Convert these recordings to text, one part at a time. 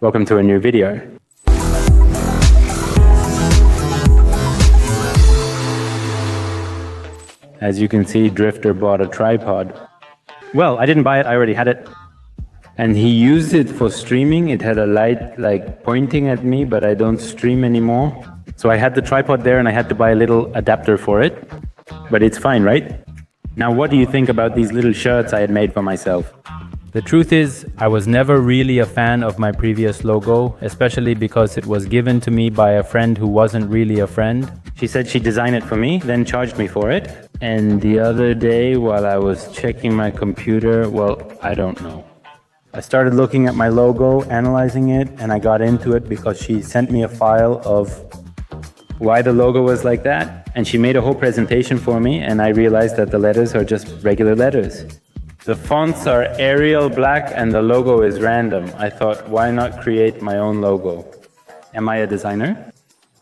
Welcome to a new video. As you can see, Drifter bought a tripod. Well, I didn't buy it, I already had it. And he used it for streaming. It had a light like pointing at me, but I don't stream anymore. So I had the tripod there and I had to buy a little adapter for it. But it's fine, right? Now, what do you think about these little shirts I had made for myself? The truth is, I was never really a fan of my previous logo, especially because it was given to me by a friend who wasn't really a friend. She said she'd design it for me, then charged me for it. And the other day, while I was checking my computer, well, I don't know. I started looking at my logo, analyzing it, and I got into it because she sent me a file of why the logo was like that. And she made a whole presentation for me, and I realized that the letters are just regular letters. The fonts are Arial black and the logo is random. I thought, why not create my own logo? Am I a designer?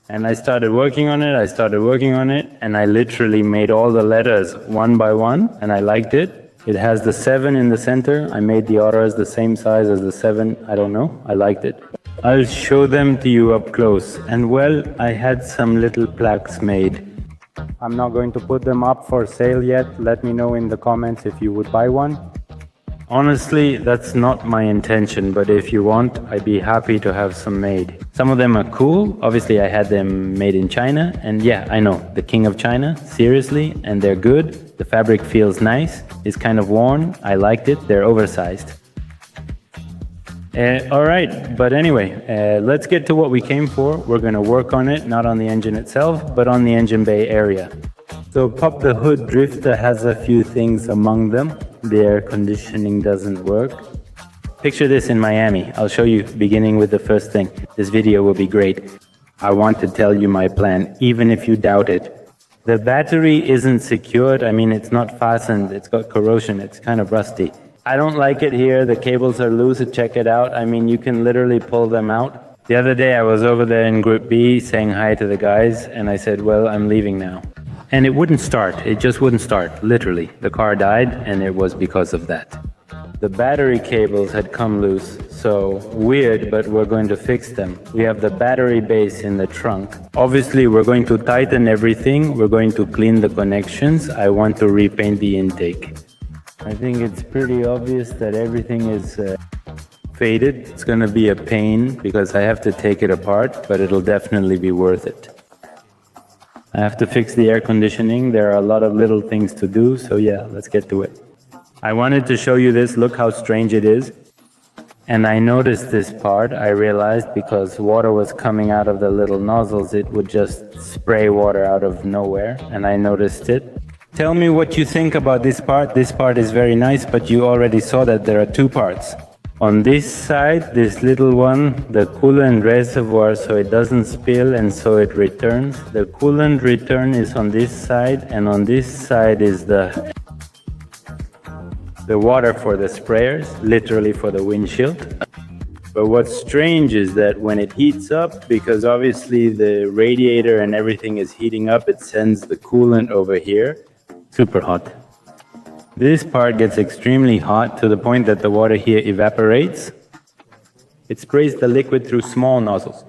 And I started working on it, and I literally made all the letters one by one, and I liked it. It has the 7 in the center. I made the others the same size as the 7. I don't know. I liked it. I'll show them to you up close. And well, I had some little plaques made. I'm not going to put them up for sale yet. Let me know in the comments if you would buy one. Honestly, that's not my intention, but if you want, I'd be happy to have some made. Some of them are cool. Obviously, I had them made in China. And yeah, I know, the king of China, seriously, and they're good. The fabric feels nice. It's kind of worn. I liked it. They're oversized. All right, but anyway, let's get to what we came for. We're going to work on it, not on the engine itself, but on the engine bay area. So Pop the Hood Drifter has a few things among them. The air conditioning doesn't work. Picture this in Miami. I'll show you, beginning with the first thing. This video will be great. I want to tell you my plan, even if you doubt it. The battery isn't secured. I mean, it's not fastened. It's got corrosion. It's kind of rusty. I don't like it here. The cables are loose. Check it out. I mean, you can literally pull them out. The other day I was over there in Group B saying hi to the guys, and I said, well, I'm leaving now. And it wouldn't start. It just wouldn't start, literally. The car died, and it was because of that. The battery cables had come loose, so weird, but we're going to fix them. We have the battery base in the trunk. Obviously, we're going to tighten everything. We're going to clean the connections. I want to repaint the intake. I think it's pretty obvious that everything is faded. It's going to be a pain because I have to take it apart, but it'll definitely be worth it. I have to fix the air conditioning. There are a lot of little things to do, so yeah, let's get to it. I wanted to show you this. Look how strange it is. And I noticed this part. I realized because water was coming out of the little nozzles, it would just spray water out of nowhere, and I noticed it. Tell me what you think about this part. This part is very nice, but you already saw that there are two parts. On this side, this little one, the coolant reservoir, so it doesn't spill and so it returns. The coolant return is on this side, and on this side is the water for the sprayers, literally for the windshield. But what's strange is that when it heats up, because obviously the radiator and everything is heating up, it sends the coolant over here. Super hot. This part gets extremely hot to the point that the water here evaporates. It sprays the liquid through small nozzles.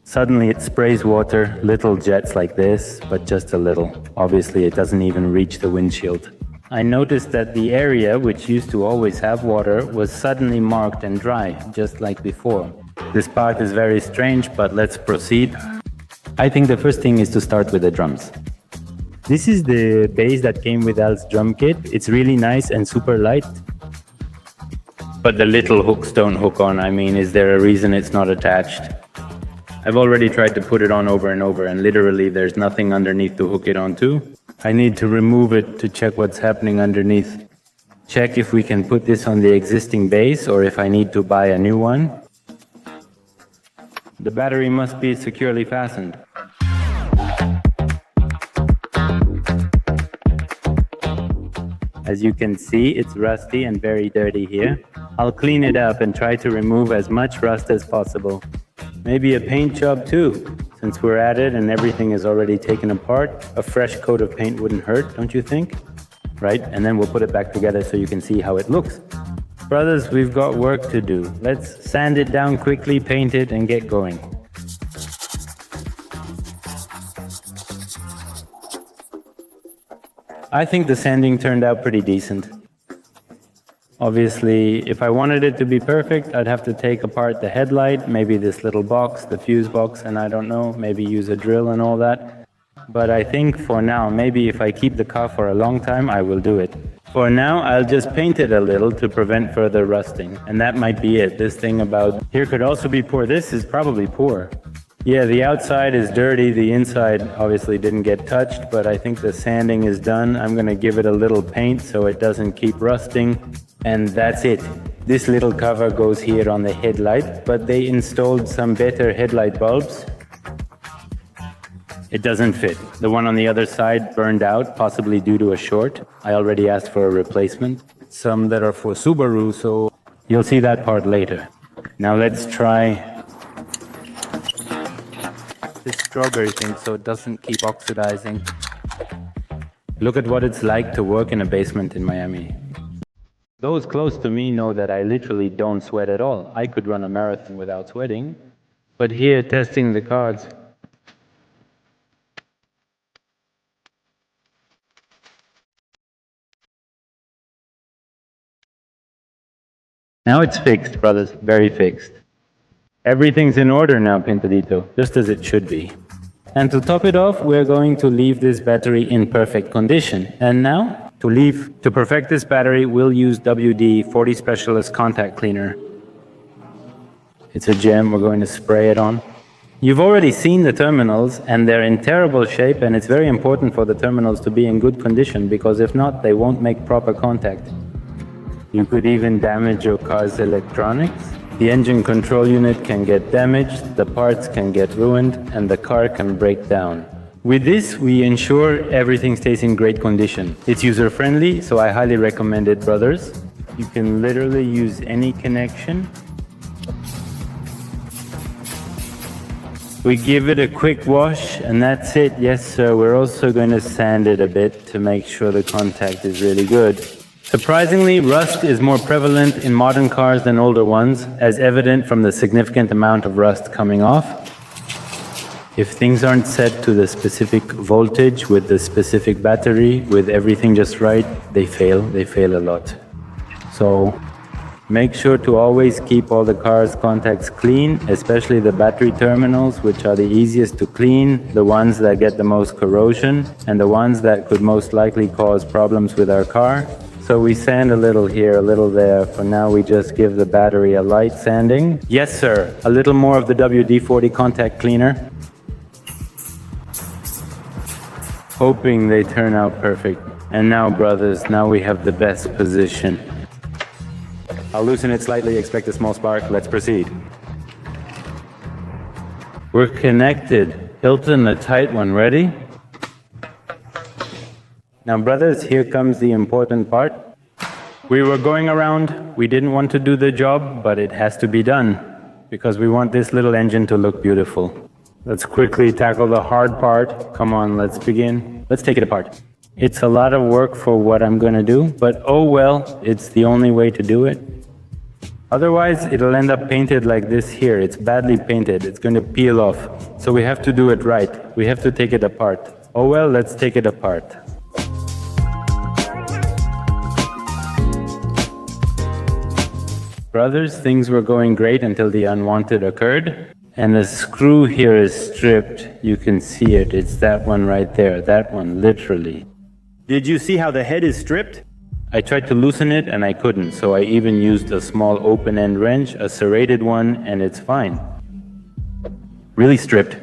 Suddenly it sprays water, little jets like this, but just a little. Obviously it doesn't even reach the windshield. I noticed that the area, which used to always have water, was suddenly marked and dry, just like before. This part is very strange, but let's proceed. I think the first thing is to start with the drums. This is the bass that came with Al's drum kit. It's really nice and super light. But the little hooks don't hook on. I mean, is there a reason it's not attached? I've already tried to put it on over and over, and literally there's nothing underneath to hook it onto. I need to remove it to check what's happening underneath. Check if we can put this on the existing bass or if I need to buy a new one. The battery must be securely fastened. As you can see, it's rusty and very dirty here. I'll clean it up and try to remove as much rust as possible. Maybe a paint job too. Since we're at it and everything is already taken apart, a fresh coat of paint wouldn't hurt, don't you think? Right? And then we'll put it back together so you can see how it looks. Brothers, we've got work to do. Let's sand it down quickly, paint it, and get going. I think the sanding turned out pretty decent. Obviously, if I wanted it to be perfect, I'd have to take apart the headlight, maybe this little box, the fuse box, and I don't know, maybe use a drill and all that. But I think for now, maybe if I keep the car for a long time, I will do it. For now, I'll just paint it a little to prevent further rusting. And that might be it. This thing about here could also be poor. This is probably poor. Yeah, the outside is dirty. The inside obviously didn't get touched, but I think the sanding is done. I'm going to give it a little paint so it doesn't keep rusting. And that's it. This little cover goes here on the headlight, but they installed some better headlight bulbs. It doesn't fit. The one on the other side burned out, possibly due to a short. I already asked for a replacement. Some that are for Subaru, so you'll see that part later. Now let's try this strawberry thing so it doesn't keep oxidizing. Look at what it's like to work in a basement in Miami. Those close to me know that I literally don't sweat at all. I could run a marathon without sweating, but here testing the cars. Now it's fixed, brothers, very fixed. Everything's in order now, Pintadito, just as it should be. And to top it off, we're going to leave this battery in perfect condition. And now, to perfect this battery, we'll use WD-40 Specialist Contact Cleaner. It's a gem, we're going to spray it on. You've already seen the terminals, and they're in terrible shape, and it's very important for the terminals to be in good condition, because if not, they won't make proper contact. You could even damage your car's electronics. The engine control unit can get damaged, the parts can get ruined, and the car can break down. With this, we ensure everything stays in great condition. It's user-friendly, so I highly recommend it, brothers. You can literally use any connection. We give it a quick wash, and that's it. Yes, sir. We're also going to sand it a bit to make sure the contact is really good. Surprisingly, rust is more prevalent in modern cars than older ones, as evident from the significant amount of rust coming off. If things aren't set to the specific voltage with the specific battery, with everything just right, they fail a lot. So make sure to always keep all the car's contacts clean, especially the battery terminals, which are the easiest to clean, the ones that get the most corrosion, and the ones that could most likely cause problems with our car. So we sand a little here, a little there. For now, we just give the battery a light sanding. Yes, sir. A little more of the WD-40 contact cleaner. Hoping they turn out perfect. And now, brothers, now we have the best position. I'll loosen it slightly, expect a small spark. Let's proceed. We're connected. Hilton, the tight one. Ready? Now, brothers, here comes the important part. We were going around. We didn't want to do the job, but it has to be done because we want this little engine to look beautiful. Let's quickly tackle the hard part. Come on, let's begin. Let's take it apart. It's a lot of work for what I'm going to do, but oh well, it's the only way to do it. Otherwise, it'll end up painted like this here. It's badly painted. It's going to peel off. So we have to do it right. We have to take it apart. Oh well, let's take it apart. Brothers, things were going great until the unwanted occurred. And the screw here is stripped. You can see it. It's that one right there. That one, literally. Did you see how the head is stripped? I tried to loosen it and I couldn't. So I even used a small open-end wrench, a serrated one, and it's fine. Really stripped.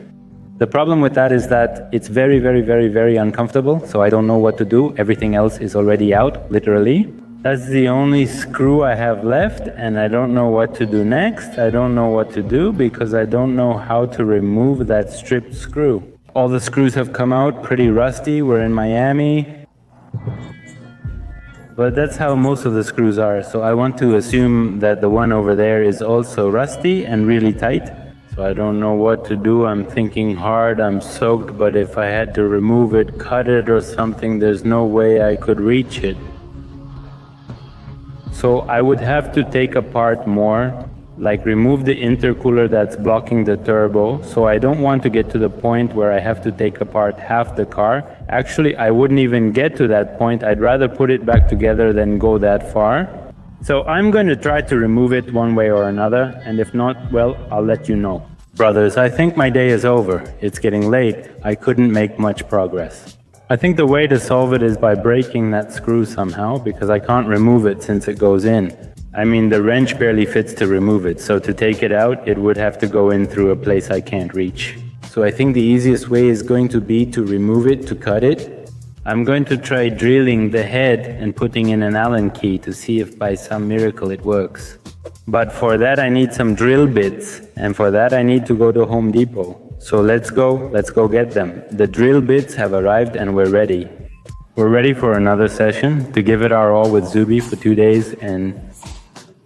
The problem with that is that it's very, very, very, very uncomfortable. So I don't know what to do. Everything else is already out, literally. That's the only screw I have left, and I don't know what to do next. I don't know what to do because I don't know how to remove that stripped screw. All the screws have come out pretty rusty. We're in Miami. But that's how most of the screws are. So I want to assume that the one over there is also rusty and really tight. So I don't know what to do. I'm thinking hard. I'm soaked, but if I had to remove it, cut it or something, there's no way I could reach it. So I would have to take apart more, like remove the intercooler that's blocking the turbo. So I don't want to get to the point where I have to take apart half the car. Actually, I wouldn't even get to that point. I'd rather put it back together than go that far. So I'm going to try to remove it one way or another, and if not, well, I'll let you know. Brothers, I think my day is over. It's getting late. I couldn't make much progress. I think the way to solve it is by breaking that screw somehow, because I can't remove it since it goes in. I mean, the wrench barely fits to remove it, so to take it out, it would have to go in through a place I can't reach. So I think the easiest way is going to be to remove it, to cut it. I'm going to try drilling the head and putting in an Allen key to see if by some miracle it works. But for that I need some drill bits, and for that I need to go to Home Depot. So let's go get them. The drill bits have arrived and we're ready. We're ready for another session to give it our all with Zuby for 2 days, and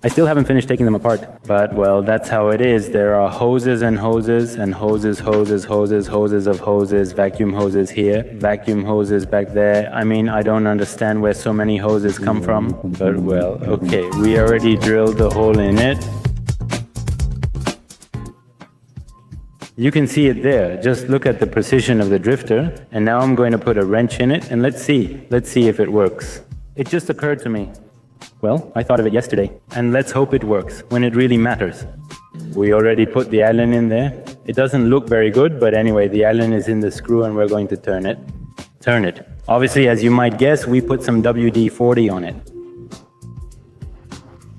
I still haven't finished taking them apart, but well, that's how it is. There are hoses and hoses and hoses of hoses, vacuum hoses here, vacuum hoses back there. I mean, I don't understand where so many hoses come from, but well, okay, we already drilled the hole in it. You can see it there. Just look at the precision of the drifter, and now I'm going to put a wrench in it, and let's see if it works. It just occurred to me. Well, I thought of it yesterday, and let's hope it works when it really matters. We already put the Allen in there. It doesn't look very good, but anyway, the Allen is in the screw and we're going to turn it. Obviously, as you might guess, we put some WD-40 on it.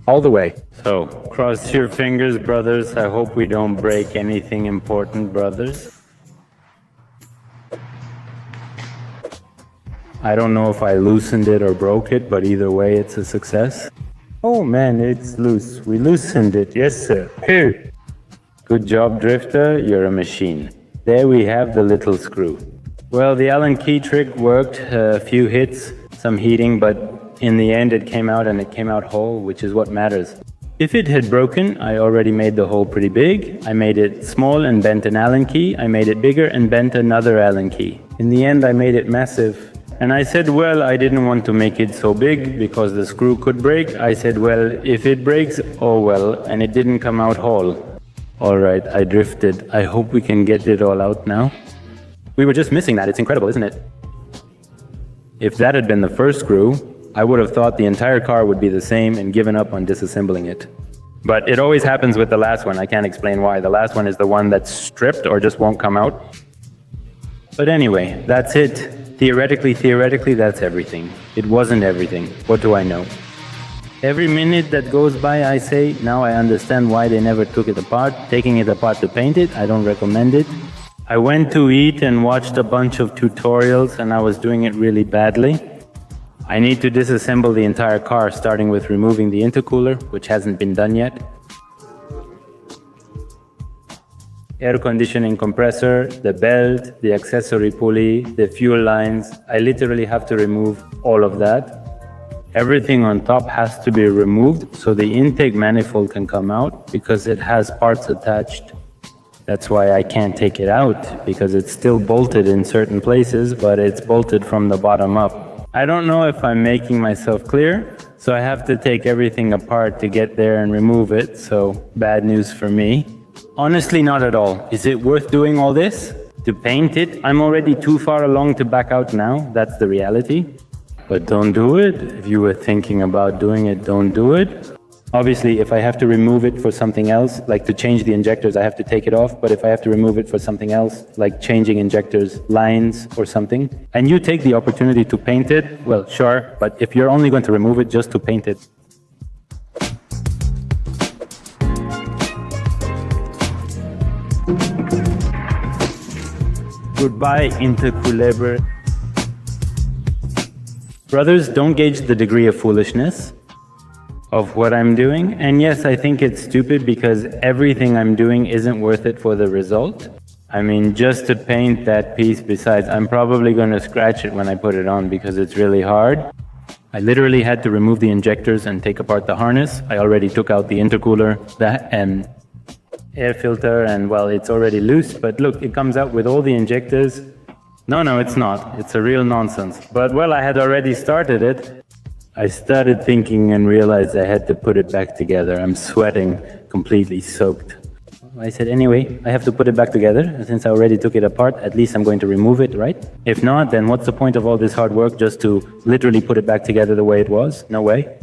All the way. So, cross your fingers, brothers. I hope we don't break anything important, brothers. I don't know if I loosened it or broke it, but either way, it's a success. Oh man, it's loose. We loosened it. Yes, sir. Here. Good job, Drifter. You're a machine. There we have the little screw. Well, the Allen key trick worked. A few hits, some heating, but in the end it came out, and it came out whole, which is what matters. If it had broken, I already made the hole pretty big. I made it small and bent an Allen key. I made it bigger and bent another Allen key. In the end, I made it massive. And I said, well, I didn't want to make it so big because the screw could break. I said, well, if it breaks, oh well, and it didn't come out whole. All right, I drifted. I hope we can get it all out now. We were just missing that. It's incredible, isn't it? If that had been the first screw, I would have thought the entire car would be the same and given up on disassembling it. But it always happens with the last one. I can't explain why. The last one is the one that's stripped or just won't come out. But anyway, that's it. Theoretically, that's everything. It wasn't everything. What do I know? Every minute that goes by, I say, now I understand why they never took it apart. Taking it apart to paint it, I don't recommend it. I went to eat and watched a bunch of tutorials, and I was doing it really badly. I need to disassemble the entire car, starting with removing the intercooler, which hasn't been done yet. Air conditioning compressor, the belt, the accessory pulley, the fuel lines. I literally have to remove all of that. Everything on top has to be removed so the intake manifold can come out because it has parts attached. That's why I can't take it out, because it's still bolted in certain places, but it's bolted from the bottom up. I don't know if I'm making myself clear, so I have to take everything apart to get there and remove it, so bad news for me. Honestly, not at all. Is it worth doing all this? To paint it? I'm already too far along to back out now. That's the reality. But don't do it. If you were thinking about doing it, don't do it. Obviously, if I have to remove it for something else, like to change the injectors, I have to take it off. But if I have to remove it for something else, like changing injectors, lines or something, and you take the opportunity to paint it, well, sure. But if you're only going to remove it just to paint it, goodbye, intercooler. Brothers, don't gauge the degree of foolishness of what I'm doing. And yes, I think it's stupid because everything I'm doing isn't worth it for the result. I mean, just to paint that piece, besides, I'm probably going to scratch it when I put it on because it's really hard. I literally had to remove the injectors and take apart the harness. I already took out the intercooler, and air filter, and well, it's already loose, but look, it comes out with all the injectors. No, it's not. It's a real nonsense. But well, I had already started it. I started thinking and realized I had to put it back together. I'm sweating, completely soaked. I said, anyway, I have to put it back together. Since I already took it apart, at least I'm going to remove it, right? If not, then what's the point of all this hard work just to literally put it back together the way it was? No way.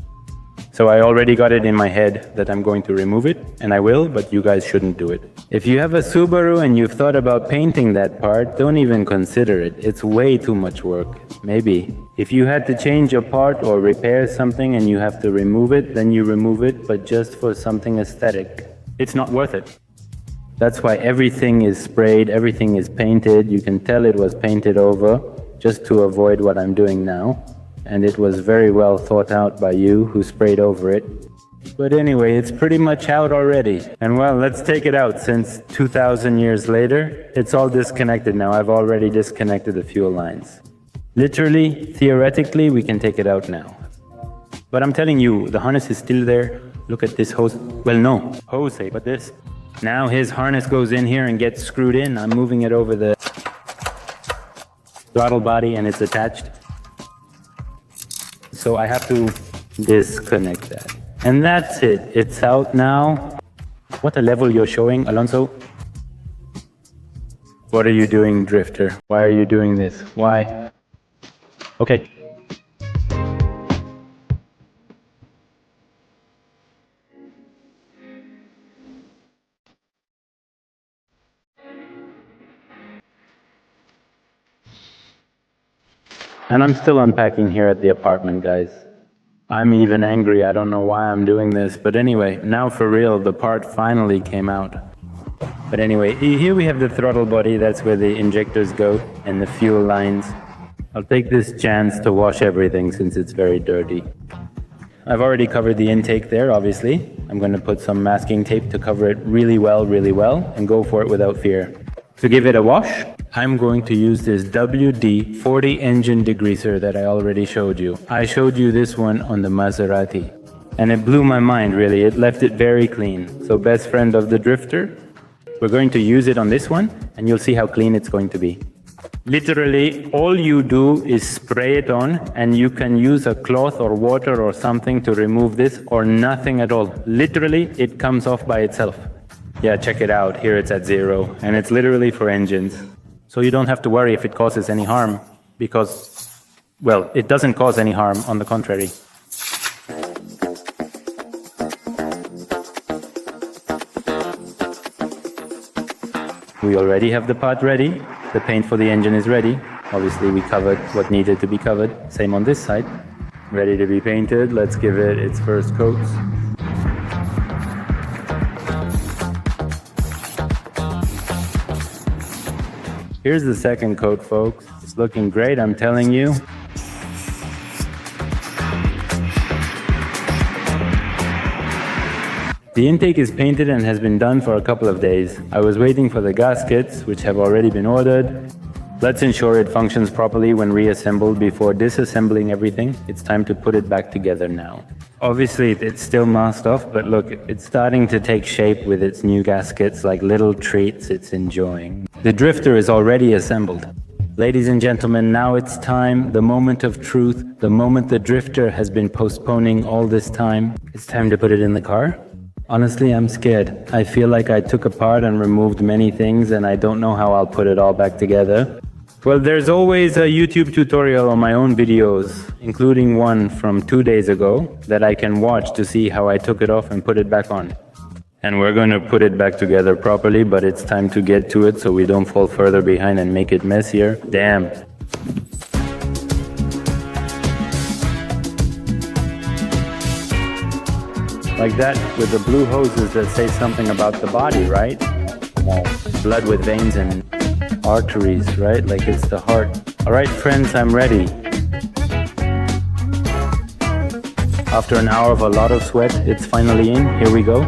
So I already got it in my head that I'm going to remove it, and I will, but you guys shouldn't do it. If you have a Subaru and you've thought about painting that part, don't even consider it. It's way too much work. Maybe. If you had to change a part or repair something and you have to remove it, then you remove it, but just for something aesthetic. It's not worth it. That's why everything is sprayed, everything is painted. You can tell it was painted over just to avoid what I'm doing now. And it was very well thought out by you who sprayed over it. But anyway, it's pretty much out already. And well, let's take it out. Since 2,000 years later, it's all disconnected now. I've already disconnected the fuel lines. Literally, theoretically, we can take it out now. But I'm telling you, the harness is still there. Look at this hose. Well, no, hose, but this. Now his harness goes in here and gets screwed in. I'm moving it over the throttle body and it's attached. So I have to disconnect that. And that's it. It's out now. What a level you're showing, Alonso. What are you doing, Drifter? Why are you doing this? Why? Okay. And I'm still unpacking here at the apartment, guys. I'm even angry. I don't know why I'm doing this. But anyway, now for real, the part finally came out. But anyway, here we have the throttle body. That's where the injectors go and the fuel lines. I'll take this chance to wash everything since it's very dirty. I've already covered the intake there, obviously. I'm going to put some masking tape to cover it really well, and go for it without fear. To give it a wash, I'm going to use this WD-40 engine degreaser that I already showed you. I showed you this one on the Maserati. And it blew my mind, really. It left it very clean. So best friend of the Drifter, we're going to use it on this one, and you'll see how clean it's going to be. Literally, all you do is spray it on, and you can use a cloth or water or something to remove this, or nothing at all. Literally, it comes off by itself. Yeah, check it out. Here it's at 0, and it's literally for engines. So you don't have to worry if it causes any harm, because, well, it doesn't cause any harm, on the contrary. We already have the part ready. The paint for the engine is ready. Obviously, we covered what needed to be covered. Same on this side. Ready to be painted. Let's give it its first coats. Here's the second coat, folks. It's looking great, I'm telling you. The intake is painted and has been done for a couple of days. I was waiting for the gaskets, which have already been ordered. Let's ensure it functions properly when reassembled before disassembling everything. It's time to put it back together now. Obviously, it's still masked off, but look, it's starting to take shape with its new gaskets, like little treats it's enjoying. The Drifter is already assembled. Ladies and gentlemen, now it's time, the moment of truth, the moment the Drifter has been postponing all this time. It's time to put it in the car. Honestly, I'm scared. I feel like I took apart and removed many things, and I don't know how I'll put it all back together. Well, there's always a YouTube tutorial on my own videos, including one from 2 days ago, that I can watch to see how I took it off and put it back on. And we're going to put it back together properly, but it's time to get to it so we don't fall further behind and make it messier. Damn. Like that, with the blue hoses that say something about the body, right? Blood with veins and arteries, right? Like it's the heart. All right, friends, I'm ready. After an hour of a lot of sweat, it's finally in. Here we go.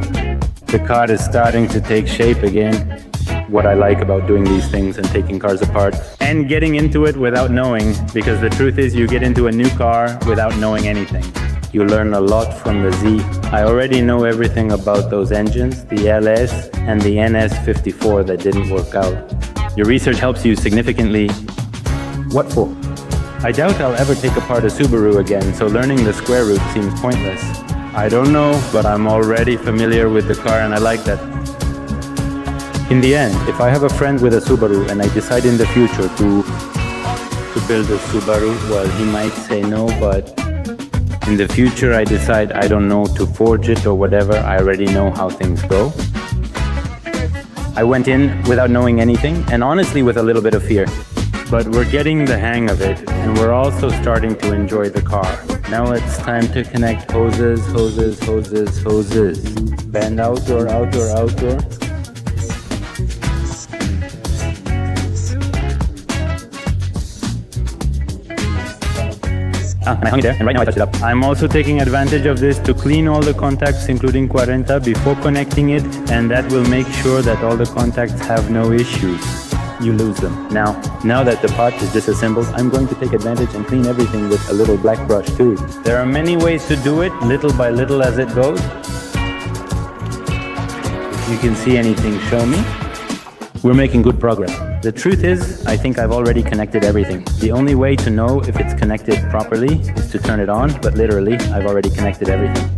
The car is starting to take shape again. What I like about doing these things and taking cars apart and getting into it without knowing, because the truth is you get into a new car without knowing anything. You learn a lot from the Z. I already know everything about those engines, the LS and the NS54 that didn't work out. Your research helps you significantly. What for? I doubt I'll ever take apart a Subaru again, so learning the square root seems pointless. I don't know, but I'm already familiar with the car and I like that. In the end, if I have a friend with a Subaru and I decide in the future to build a Subaru, well, he might say no, but in the future I decide, I don't know, to forge it or whatever, I already know how things go. I went in without knowing anything and honestly with a little bit of fear. But we're getting the hang of it and we're also starting to enjoy the car. Now it's time to connect hoses. Bend outdoor. And I hung it there, and right now I touched it up. I'm also taking advantage of this to clean all the contacts, including 40, before connecting it, and that will make sure that all the contacts have no issues. You lose them. Now that the part is disassembled, I'm going to take advantage and clean everything with a little black brush too. There are many ways to do it, little by little as it goes. If you can see anything, show me. We're making good progress. The truth is, I think I've already connected everything. The only way to know if it's connected properly is to turn it on, but literally, I've already connected everything.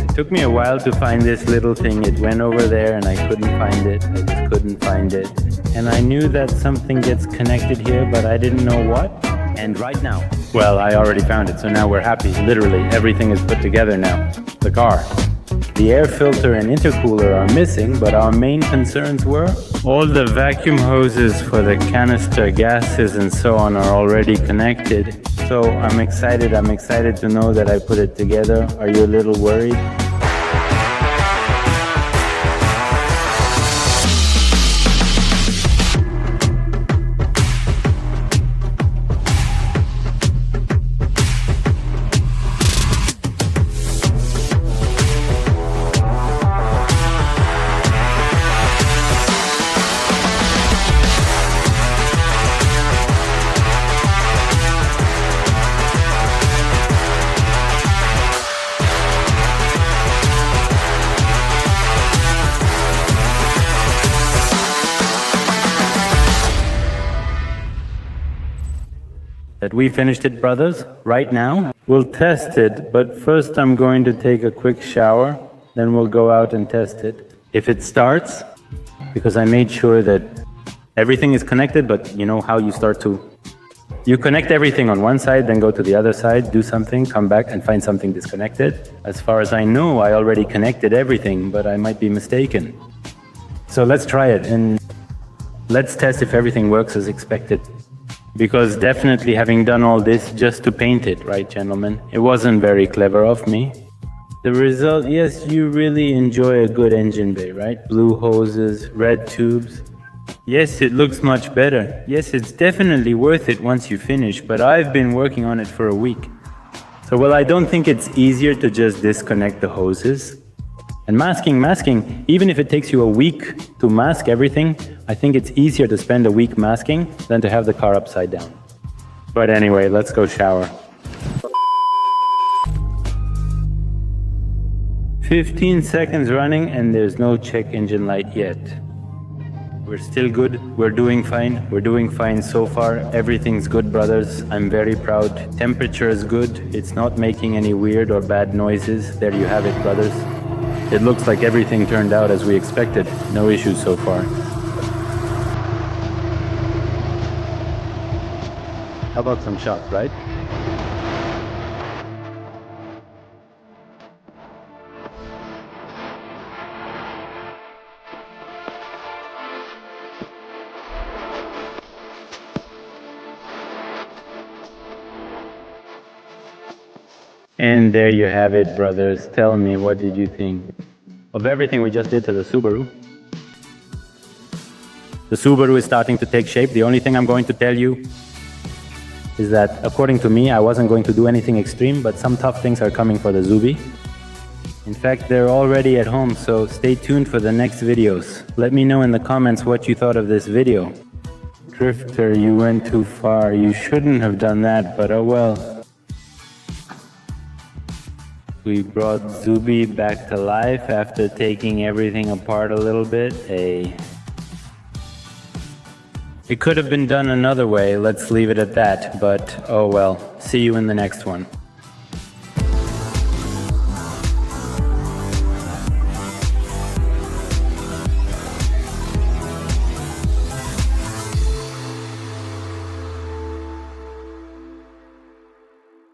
It took me a while to find this little thing. It went over there and I couldn't find it. I just couldn't find it. And I knew that something gets connected here, but I didn't know what. And right now, well, I already found it, so now we're happy. Literally, everything is put together now. The car. The air filter and intercooler are missing, but our main concerns were all the vacuum hoses for the canister gases and so on are already connected. So I'm excited to know that I put it together. Are you a little worried? That we finished it, brothers. Right now, we'll test it, but first I'm going to take a quick shower, then we'll go out and test it. If it starts, because I made sure that everything is connected, but you know how you start to... You connect everything on one side, then go to the other side, do something, come back and find something disconnected. As far as I know, I already connected everything, but I might be mistaken. So let's try it and let's test if everything works as expected. Because definitely having done all this just to paint it, right, gentlemen? It wasn't very clever of me. The result, yes, you really enjoy a good engine bay, right? Blue hoses, red tubes. Yes, it looks much better. Yes, it's definitely worth it once you finish, but I've been working on it for a week. So, well, I don't think it's easier to just disconnect the hoses. And masking, even if it takes you a week to mask everything, I think it's easier to spend a week masking than to have the car upside down. But anyway, let's go shower. 15 seconds running and there's no check engine light yet. We're still good, we're doing fine so far. Everything's good, brothers. I'm very proud. Temperature is good, it's not making any weird or bad noises. There you have it, brothers. It looks like everything turned out as we expected. No issues so far. How about some shots, right? And there you have it, brothers. Tell me, what did you think of everything we just did to the Subaru? The Subaru is starting to take shape. The only thing I'm going to tell you is that, according to me, I wasn't going to do anything extreme, but some tough things are coming for the Zubi. In fact, they're already at home, so stay tuned for the next videos. Let me know in the comments what you thought of this video. Drifter, you went too far. You shouldn't have done that, but oh well. We brought Zubi back to life after taking everything apart a little bit. It could have been done another way, let's leave it at that, but oh well. See you in the next one.